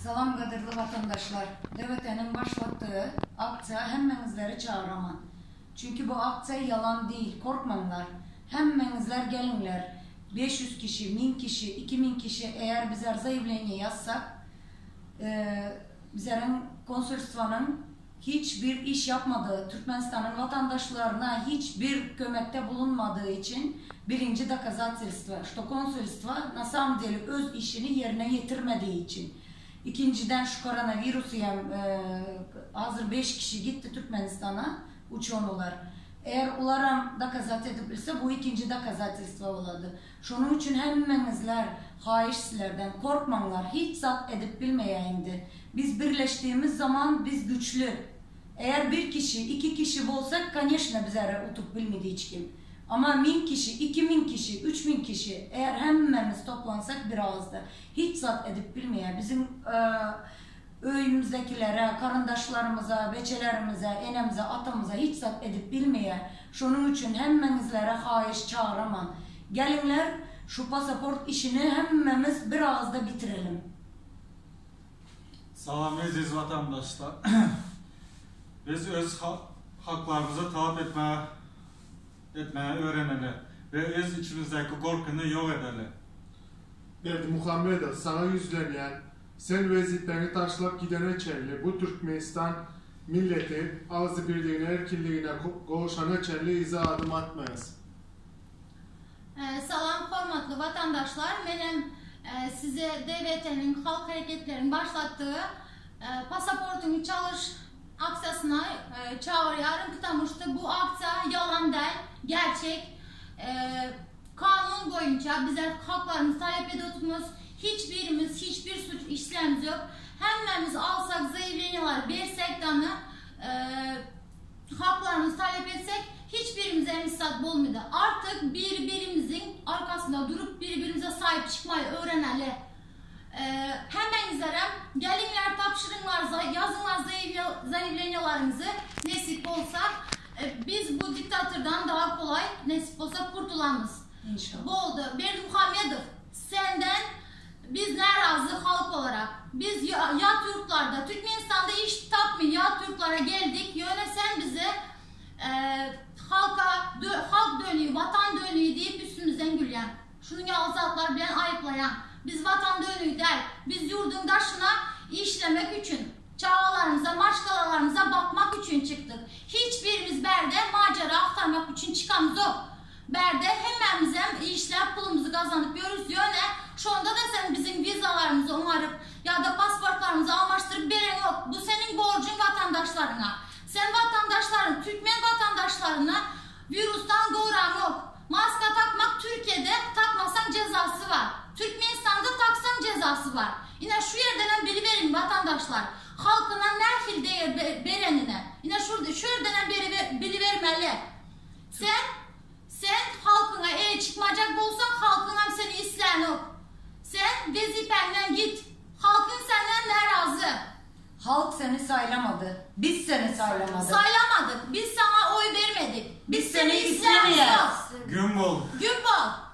Salam kadirli vatandaşlar. DVT'nin başlattığı akça hemmenizleri çağıraman. Çünkü bu akça yalan değil. Korkmanlar. Hemmenizler gelinler. 500 kişi, 1000 kişi, 2000 kişi eğer bizler zayıflayını yazsak bizlerin konsolosluğunun hiçbir iş yapmadığı, Türkmenistan'ın vatandaşlarına hiçbir kömekte bulunmadığı için birinci doказательство, что konsolosluğa на самом деле öz işini yerine getirmediği için. İkinciden şu koronavirüsü hazır 5 kişi gitti Türkmenistan'a uçuyorlar. Eğer onlara dokazat edilirse bu ikinci doказательство oladı. Şunun için hemmenizler haişsizlerden korkmanlar, hiç zat edip bilmeyeyindi. Biz birleştiğimiz zaman biz güçlü. Eğer bir kişi, 2 kişi olsak, конечно bizlere utup bilmedi hiç kim. Ama 1000 kişi, 2000 kişi, 3000 kişi eğer hemmemiz toplansak biraz da hiç zat edip bilmeye bizim öyümüzdekilere, karındaşlarımıza, beçelerimize, enemize, atamıza hiç zat edip bilmeye, şunun için hemmenizlere haiş çağıraman. Gelinler şu pasaport işini hemmemiz biraz da bitirelim. Salam aziz vatandaşlar. Biz öz haklarımızı talep etmeye öğrenelim ve öz içimizdeki korkunu yok edelim. Berdi Muhammed, sana yüzleyen, sen vazifeni taşlap gidene çelli, bu Türkmenistan milleti ağzı birliğine, erkilliğine kavuşana çelli iza adım atmayız. Salam hormatlı vatandaşlar, benim size DVT'nin halk hareketlerinin başlattığı pasaportunu çalış aksiyasına çağırıyorum kıtamıştı. Bu aksiya yalan değil, gerçek. Kanun boyunca bizler haklarımızı talep ediyoruz. Hiçbirimiz, hiçbir suç işlemimiz yok. Hemmemiz alsak, zayıflanıyorlar, bersek danı haklarımızı talep etsek hiçbirimize emisat olmadı. Artık birbirimizin arkasında durup birbirimize sahip çıkmayı öğrenelim. Hemmenizlere gelinler, tapşırınlar, yazınlar zayıflanıyorlarınızı nasip olsa biz bu diktatörden daha kolay nasip olsa kurtulamız. İnşallah. Bu oldu. Berdi Muhammedov, senden biz ne razı halk olarak biz yat yurtlarda Türkmenistan'da iş tapmıyor yat yurtlara geldik. Yöne sen bize halk dönüyor, vatan dönüyor deyip üstümüzden gülen. Şunu azatlar bilen ayıplayan. Biz vatan dönüyor der. Biz yurdun taşına işlemek için, çağalarımıza, maşkalalarımıza bakmak için çıktık. Hiçbirimiz berde macera aktarmak için çıkamız yok. Berde hemmemize işler pulumuzu kazanıp görürüz yöne. Şu anda da sen bizim vizalarımızı onarıp ya da pasaportlarımızı almıştırıp veren yok. Bu senin borcun vatandaşlarına. Sen vatandaşların, Türkmen vatandaşlarına virüsten doğuran yok. Maske takmak Türkiye'de takmasan cezası var. Türkmenistan'da taksan cezası var. Yine şu yerden biri verin vatandaşlar. Halkına nefil değer verenine. Yine şu yerden biri vermeli. Sen halkına eğer çıkmayacak olsan halkına seni isteyen yok. Sen vazifenden git. Halkın senden ne razı? Halk seni saylamadı. Biz seni saylamadık. Saylamadık. Biz sana oy vermedik. Biz seni istemiyoruz. Gün bol. Gün bol.